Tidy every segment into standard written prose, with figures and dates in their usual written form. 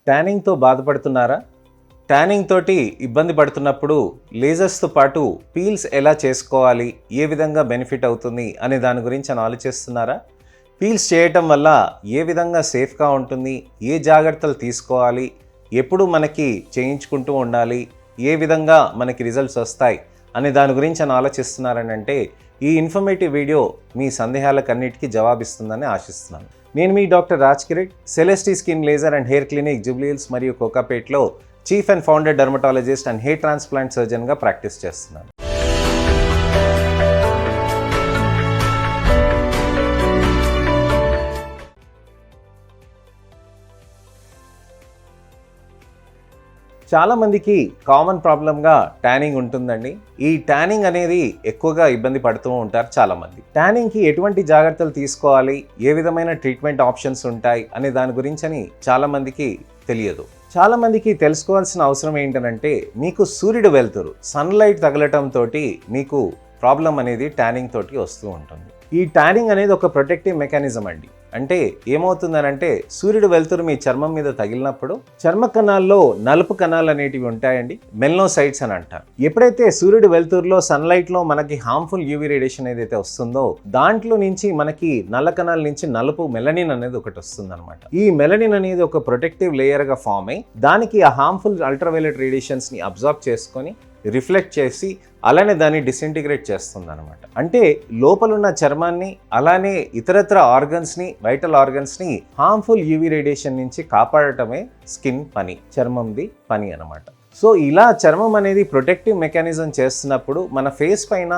ట్యానింగ్తో బాధపడుతున్నారా? ట్యానింగ్ తోటి ఇబ్బంది పడుతున్నప్పుడు లేజర్స్తో పాటు పీల్స్ ఎలా చేసుకోవాలి, ఏ విధంగా బెనిఫిట్ అవుతుంది అనే దాని గురించి ఆలోచిస్తున్నారా? పీల్స్ చేయటం వల్ల ఏ విధంగా సేఫ్గా ఉంటుంది, ఏ జాగ్రత్తలు తీసుకోవాలి, ఎప్పుడు మనకి చేయించుకుంటూ ఉండాలి, ఏ విధంగా మనకి రిజల్ట్స్ వస్తాయి అనే దాని గురించి ఆలోచిస్తున్నారని అంటే ఈ ఇన్ఫర్మేటివ్ వీడియో మీ సందేహాలకన్నిటికీ జవాబిస్తుందని ఆశిస్తున్నాను. నేను మీ doctor Raj Kirit, Celestee skin laser and hair clinic Jubilee Hills మరియు కోకాపేట్లో chief and founder dermatologist and hair transplant సర్జన్గా ప్రాక్టీస్ చేస్తున్నాను. చాలామందికి కామన్ ప్రాబ్లంగా ట్యానింగ్ ఉంటుందండి. ఈ ట్యానింగ్ అనేది ఎక్కువగా ఇబ్బంది పడుతూ ఉంటారు చాలామంది. ట్యానింగ్కి ఎటువంటి జాగ్రత్తలు తీసుకోవాలి, ఏ విధమైన ట్రీట్మెంట్ ఆప్షన్స్ ఉంటాయి అనే దాని గురించి చాలామందికి తెలియదు. చాలామందికి తెలుసుకోవాల్సిన అవసరం ఏంటంటే, మీకు సూర్యుడు వెలుతురు సన్లైట్ తగలటంతో మీకు ప్రాబ్లం అనేది ట్యానింగ్ తోటి వస్తూ ఉంటుంది. ఈ ట్యానింగ్ అనేది ఒక ప్రొటెక్టివ్ మెకానిజం అండి. అంటే ఏమవుతుందనంటే, సూర్యుడు వెలుతురు మీ చర్మం మీద తగిలినప్పుడు చర్మ కణాల్లో నలుపు కణాలు అనేటివి ఉంటాయండి, మెలనోసైట్స్ అని అంటారు. ఎప్పుడైతే సూర్యుడు వెలుతురులో సన్లైట్లో మనకి హార్మ్ఫుల్ యూవీ రేడియేషన్ ఏదైతే వస్తుందో దాంట్లో నుంచి మనకి నల్ల కణాల నుంచి నలుపు మెలనిన్ అనేది ఒకటి వస్తుంది అనమాట. ఈ మెలనిన్ అనేది ఒక ప్రొటెక్టివ్ లేయర్గా ఫామ్ అయ్యి దానికి ఆ హార్మ్ఫుల్ అల్ట్రావైలెట్ రేడియేషన్స్ని అబ్జార్బ్ చేసుకొని రిఫ్లెక్ట్ చేసి అలానే దాన్ని డిసింటిగ్రేట్ చేస్తుంది అనమాట. అంటే లోపలున్న చర్మాన్ని అలానే ఇతరత్ర ఆర్గన్స్ని, వైటల్ ఆర్గన్స్ని హార్మ్ఫుల్ యూవీ రేడియేషన్ నుంచి కాపాడటమే స్కిన్ పని, చర్మంది పని అనమాట. సో ఇలా చర్మం అనేది ప్రొటెక్టివ్ మెకానిజం చేస్తున్నప్పుడు మన ఫేస్ పైన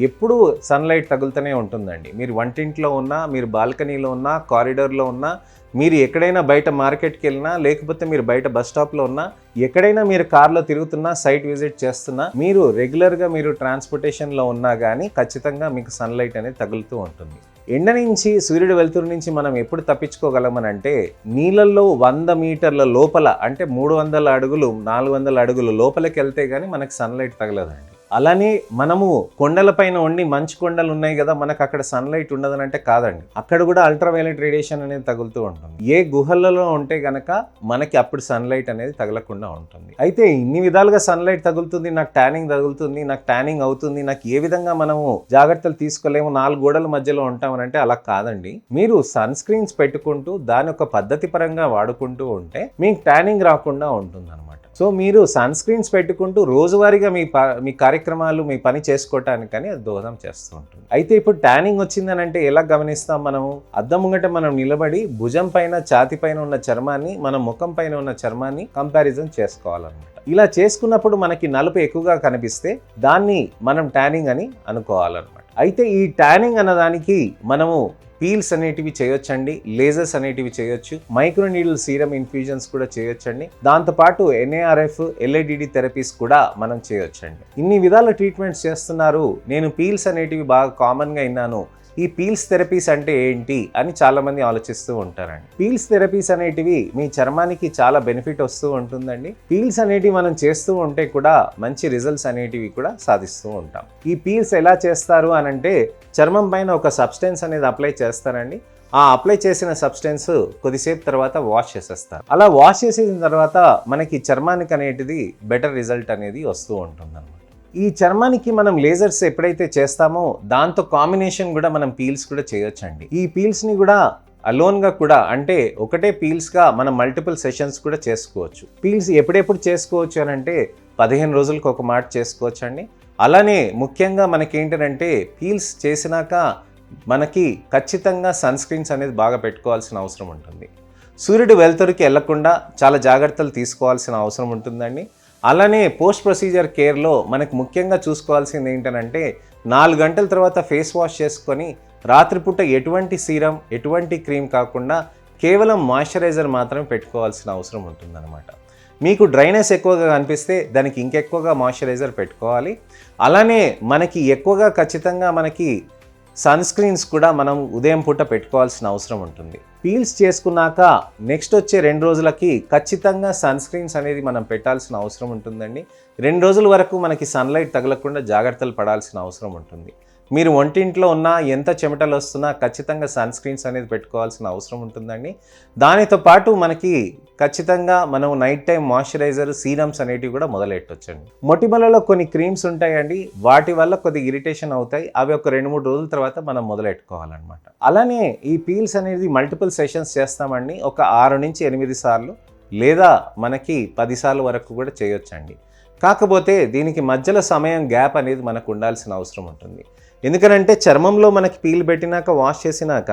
ఎప్పుడూ సన్లైట్ తగులుతూనే ఉంటుందండి. మీరు వంటింట్లో ఉన్నా, మీరు బాల్కనీలో ఉన్నా, కారిడార్లో ఉన్నా, మీరు ఎక్కడైనా బయట మార్కెట్కి వెళ్ళినా, లేకపోతే మీరు బయట బస్ స్టాప్లో ఉన్నా, ఎక్కడైనా మీరు కార్లో తిరుగుతున్నా, సైట్ విజిట్ చేస్తున్నా, మీరు రెగ్యులర్గా మీరు ట్రాన్స్పోర్టేషన్లో ఉన్నా కానీ ఖచ్చితంగా మీకు సన్లైట్ అనేది తగులుతూ ఉంటుంది. ఎండ నుంచి, సూర్యుడు వెలుతురు నుంచి మనం ఎప్పుడు తప్పించుకోగలమనంటే, నీళ్ళల్లో 100 మీటర్ల లోపల అంటే 300 అడుగులు 400 అడుగులు లోపలికి వెళ్తే కానీ మనకు సన్లైట్ తగలదండి. అలానే మనము కొండలపైన ఉండి, మంచు కొండలు ఉన్నాయి కదా, మనకు అక్కడ సన్లైట్ ఉండదని అంటే కాదండి. అక్కడ కూడా అల్ట్రావైలెట్ రేడియేషన్ అనేది తగులుతూ ఉంటుంది. ఏ గుహలలో ఉంటే గనక మనకి అప్పుడు సన్లైట్ అనేది తగలకుండా ఉంటుంది. అయితే ఇన్ని విధాలుగా సన్లైట్ తగులుతుంది, నాకు ట్యానింగ్ తగులుతుంది, నాకు ట్యానింగ్ అవుతుంది, నాకు ఏ విధంగా మనము జాగ్రత్తలు తీసుకోలేము, 4 గోడల మధ్యలో ఉంటామనంటే అలా కాదండి. మీరు సన్ స్క్రీన్స్ పెట్టుకుంటూ దాని ఒక పద్ధతి పరంగా వాడుకుంటూ ఉంటే మీకు ట్యానింగ్ రాకుండా ఉంటుంది అనమాట. సో మీరు సన్ స్క్రీన్స్ పెట్టుకుంటూ రోజువారీగా మీ కార్యక్రమాలు, మీ పని చేసుకోవటానికని అది దోహదం చేస్తూ ఉంటుంది. అయితే ఇప్పుడు ట్యానింగ్ వచ్చిందని అంటే ఎలా గమనిస్తాం? మనము అద్దం ముంగట మనం నిలబడి భుజం పైన, ఛాతి పైన ఉన్న చర్మాన్ని, మన ముఖం పైన ఉన్న చర్మాన్ని కంపారిజన్ చేసుకోవాలన్నమాట. ఇలా చేసుకున్నప్పుడు మనకి నలుపు ఎక్కువగా కనిపిస్తే దాన్ని మనం ట్యానింగ్ అని అనుకోవాలన్నమాట. అయితే ఈ ట్యానింగ్ అన్నదానికి మనము పీల్స్ అనేటివి చేయొచ్చండి, లేజర్స్ అనేటివి చేయొచ్చు, మైక్రో నీడిల్ సీరం ఇన్ఫ్యూజన్స్ కూడా చేయొచ్చండి. దాంతోపాటు NARF, LADD థెరపీస్ కూడా మనం చేయొచ్చండి. ఇన్ని విధాల ట్రీట్మెంట్స్ చేస్తున్నారు. నేను పీల్స్ అనేటివి బాగా కామన్గా విన్నాను. ఈ పీల్స్ థెరపీస్ అంటే ఏంటి అని చాలామంది ఆలోచిస్తూ ఉంటారండి. పీల్స్ థెరపీస్ అనేటివి మీ చర్మానికి చాలా బెనిఫిట్ వస్తూ ఉంటుందండి. పీల్స్ అనేటివి మనం చేస్తూ ఉంటే కూడా మంచి రిజల్ట్స్ అనేటివి కూడా సాధిస్తూ ఉంటాం. ఈ పీల్స్ ఎలా చేస్తారు అని అంటే, చర్మం పైన ఒక సబ్స్టెన్స్ అనేది అప్లై చేస్తారండి. ఆ అప్లై చేసిన సబ్స్టెన్స్ కొద్దిసేపు తర్వాత వాష్ చేసేస్తారు. అలా వాష్ చేసిన తర్వాత మనకి చర్మానికి అనేటిది బెటర్ రిజల్ట్ అనేది వస్తూ ఉంటుంది. ఈ చర్మానికి మనం లేజర్స్ ఎప్పుడైతే చేస్తామో దాంతో కాంబినేషన్ కూడా మనం పీల్స్ కూడా చేయొచ్చండి. ఈ పీల్స్ని కూడా అలోన్గా కూడా, అంటే ఒకటే పీల్స్గా మనం మల్టిపుల్ సెషన్స్ కూడా చేసుకోవచ్చు. పీల్స్ ఎప్పుడెప్పుడు చేసుకోవచ్చు అని అంటే 15 రోజులకు ఒక మాట చేసుకోవచ్చు అండి. అలానే ముఖ్యంగా మనకేంటంటే, పీల్స్ చేసినాక మనకి ఖచ్చితంగా సన్ స్క్రీన్స్ అనేది బాగా పెట్టుకోవాల్సిన అవసరం ఉంటుంది. సూర్యుడు వెలుతురుకి వెళ్లకుండా చాలా జాగ్రత్తలు తీసుకోవాల్సిన అవసరం ఉంటుందండి. అలానే పోస్ట్ ప్రొసీజర్ కేర్లో మనకు ముఖ్యంగా చూసుకోవాల్సింది ఏంటంటే, 4 గంటల తర్వాత ఫేస్ వాష్ చేసుకొని రాత్రిపూట ఎటువంటి సీరం, ఎటువంటి క్రీమ్ కాకుండా కేవలం మాయిశ్చరైజర్ మాత్రమే పెట్టుకోవాల్సిన అవసరం ఉంటుందన్నమాట. మీకు డ్రైనెస్ ఎక్కువగా కనిపిస్తే దానికి ఇంకెక్కువగా మాయిశ్చరైజర్ పెట్టుకోవాలి. అలానే మనకి ఎక్కువగా ఖచ్చితంగా మనకి సన్ స్క్రీన్స్ కూడా మనం ఉదయం పూట పెట్టుకోవాల్సిన అవసరం ఉంటుంది. పీల్స్ చేసుకున్నాక నెక్స్ట్ వచ్చే 2 రోజులకి ఖచ్చితంగా సన్ స్క్రీన్స్ అనేది మనం పెట్టాల్సిన అవసరం ఉంటుందండి. 2 రోజుల వరకు మనకి సన్లైట్ తగలకుండా జాగ్రత్తలు పడాల్సిన అవసరం ఉంటుంది. మీరు ఒంటింట్లో ఉన్న ఎంత చెమటలు వస్తున్నా ఖచ్చితంగా సన్ స్క్రీన్స్ అనేది పెట్టుకోవాల్సిన అవసరం ఉంటుందండి. దానితో పాటు మనకి ఖచ్చితంగా మనం నైట్ టైం మాయిశ్చరైజర్, సీరమ్స్ అనేటివి కూడా మొదలెట్టొచ్చండి. మొటిమలలో కొన్ని క్రీమ్స్ ఉంటాయండి, వాటి వల్ల కొద్దిగా ఇరిటేషన్ అవుతాయి. అవి ఒక 2-3 రోజుల తర్వాత మనం మొదలెట్టుకోవాలన్నమాట. అలానే ఈ పీల్స్ అనేది మల్టిపుల్ సెషన్స్ చేస్తామండి. ఒక 6 నుంచి 8 సార్లు లేదా మనకి 10 సార్లు వరకు కూడా చేయొచ్చండి. కాకపోతే దీనికి మధ్యలో సమయం గ్యాప్ అనేది మనకు ఉండాల్సిన అవసరం ఉంటుంది. ఎందుకనంటే చర్మంలో మనకి పీల్ పెట్టినాక, వాష్ చేసినాక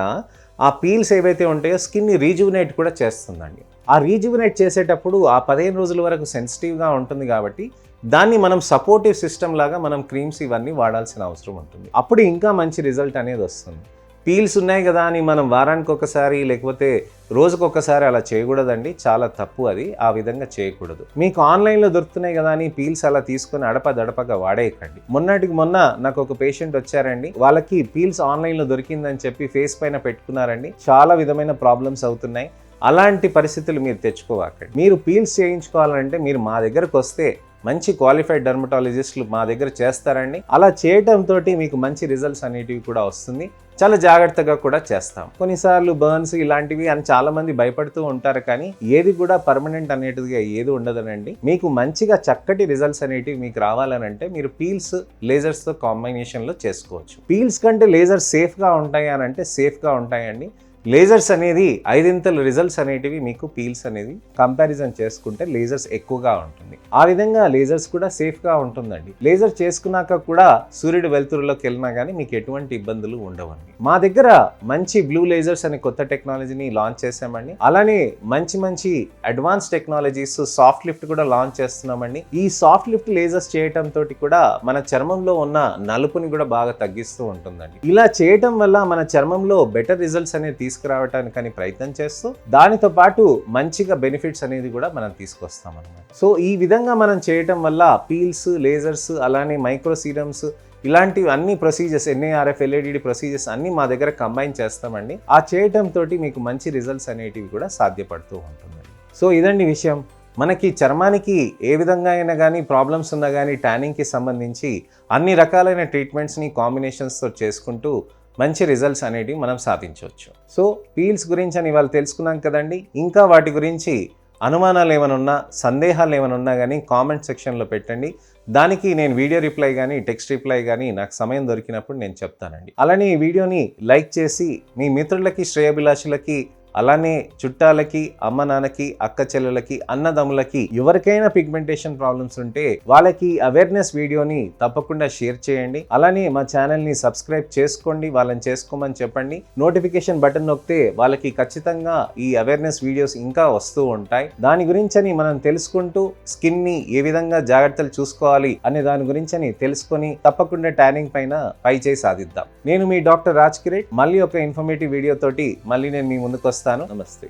ఆ పీల్స్ ఏవైతే ఉంటాయో స్కిన్ని రీజువినేట్ కూడా చేస్తుందండి. ఆ రీజువినేట్ చేసేటప్పుడు ఆ 15 రోజుల వరకు సెన్సిటివ్గా ఉంటుంది కాబట్టి దాన్ని మనం సపోర్టివ్ సిస్టమ్ లాగా మనం క్రీమ్స్ ఇవన్నీ వాడాల్సిన అవసరం ఉంటుంది. అప్పుడు ఇంకా మంచి రిజల్ట్ అనేది వస్తుంది. పీల్స్ ఉన్నాయి కదా అని మనం వారానికి ఒకసారి లేకపోతే రోజుకొకసారి అలా చేయకూడదండి. చాలా తప్పు అది. ఆ విధంగా చేయకూడదు. మీకు ఆన్లైన్లో దొరుకుతున్నాయి కదా అని పీల్స్ అలా తీసుకొని అడపదడపగా వాడేయకండి. మొన్నటికి మొన్న నాకు ఒక పేషెంట్ వచ్చారండి. వాళ్ళకి పీల్స్ ఆన్లైన్లో దొరికిందని చెప్పి ఫేస్ పైన పెట్టుకున్నారండి. చాలా విధమైన ప్రాబ్లమ్స్ అవుతున్నాయి. అలాంటి పరిస్థితులు మీరు తెచ్చుకోవాకండి. మీరు పీల్స్ చేయించుకోవాలంటే మీరు మా దగ్గరకు వస్తే మంచి క్వాలిఫైడ్ డర్మటాలజిస్టులు మా దగ్గర చేస్తారండి. అలా చేయటంతో మీకు మంచి రిజల్ట్స్ అనేటివి కూడా వస్తుంది. చాలా జాగ్రత్తగా కూడా చేస్తాం. కొన్నిసార్లు బర్న్స్ ఇలాంటివి అని చాలా మంది భయపడుతూ ఉంటారు, కానీ ఏది కూడా పర్మనెంట్ అనేటిదిగా ఏది ఉండదనండి. మీకు మంచిగా చక్కటి రిజల్ట్స్ అనేటివి మీకు రావాలనంటే మీరు పీల్స్, లేజర్స్తో కాంబినేషన్లో చేసుకోవచ్చు. పీల్స్ కంటే లేజర్స్ సేఫ్గా ఉంటాయి అని అంటే సేఫ్గా ఉంటాయండి. లేజర్స్ అనేది 5 రిజల్ట్స్ అనేటివి మీకు పీల్స్ అనేది కంపారిజన్ చేసుకుంటే లేజర్స్ ఎక్కువగా ఉంటుంది. ఆ విధంగా లేజర్స్ కూడా సేఫ్గా ఉంటుందండి. లేజర్ చేసుకున్నాక కూడా సూర్యుడు వెలుతురులోకి వెళ్ళినా కానీ మీకు ఎటువంటి ఇబ్బందులు ఉండవండి. మా దగ్గర మంచి బ్లూ లేజర్స్ అనే కొత్త టెక్నాలజీని లాంచ్ చేసామండి. అలానే మంచి అడ్వాన్స్ టెక్నాలజీస్, సాఫ్ట్ లిఫ్ట్ కూడా లాంచ్ చేస్తున్నామండి. ఈ సాఫ్ట్ లిఫ్ట్ లేజర్స్ చేయటం తోటి కూడా మన చర్మంలో ఉన్న నలుపుని కూడా బాగా తగ్గిస్తూ ఉంటుందండి. ఇలా చేయటం వల్ల మన చర్మంలో బెటర్ రిజల్ట్స్ అనేది తీసుకురావటానికి ప్రయత్నం చేస్తూ దానితో పాటు మంచిగా బెనిఫిట్స్ అనేది కూడా మనం తీసుకొస్తాం అన్నమాట. సో ఈ విధంగా మనం చేయటం వల్ల పీల్స్, లేజర్స్, అలానే మైక్రో సీరమ్స్ ఇలాంటివి అన్ని ప్రొసీజర్స్, NARF, LADD ప్రొసీజర్స్ అన్ని మా దగ్గర కంబైన్ చేస్తామండి. ఆ చేయటం తోటి మీకు మంచి రిజల్ట్స్ అనేటివి కూడా సాధ్యపడుతూ ఉంటుందండి. సో ఇదండి విషయం. మనకి చర్మానికి ఏ విధంగా అయినా కానీ ప్రాబ్లమ్స్ ఉన్నా కానీ ట్యానింగ్కి సంబంధించి అన్ని రకాలైన ట్రీట్మెంట్స్ని కాంబినేషన్స్తో చేసుకుంటూ మంచి రిజల్ట్స్ అనేటివి మనం సాధించవచ్చు. సో పీల్స్ గురించి అని ఇవాళ తెలుసుకున్నాం కదండి. ఇంకా వాటి గురించి అనుమానాలు ఏమైనా ఉన్నా, సందేహాలు ఏమైనా ఉన్నా కానీ కామెంట్ సెక్షన్లో పెట్టండి. దానికి నేను వీడియో రిప్లై కానీ, టెక్స్ట్ రిప్లై కానీ నాకు సమయం దొరికినప్పుడు నేను చెప్తానండి. అలానే ఈ వీడియోని లైక్ చేసి మీ మిత్రులకి, శ్రేయోభిలాషులకి, అలానే చుట్టాలకి, అమ్మ నాన్నకి, అక్క చెల్లెలకి, అన్నదమ్ములకి ఎవరికైనా పిగ్మెంటేషన్ ప్రాబ్లమ్స్ ఉంటే వాళ్ళకి అవేర్నెస్ వీడియోని తప్పకుండా షేర్ చేయండి. అలానే మా ఛానల్ని సబ్స్క్రైబ్ చేసుకోండి. వాళ్ళని చేసుకోమని చెప్పండి. నోటిఫికేషన్ బటన్ నొక్కితే వాళ్ళకి ఖచ్చితంగా ఈ అవేర్నెస్ వీడియోస్ ఇంకా వస్తూ ఉంటాయి. దాని గురించని మనం తెలుసుకుంటూ స్కిన్ని ఏ విధంగా జాగ్రత్తలు చూసుకోవాలి అనే దాని గురించని తెలుసుకొని తప్పకుండా ట్యానింగ్ పైన పై చేయి సాధిద్దాం. నేను మీ డాక్టర్ రాజ్ కిరీట్. మళ్ళీ ఒక ఇన్ఫర్మేటివ్ వీడియో తోటి మళ్ళీ నేను మీ ముందుకు వస్తాను. నమస్తే.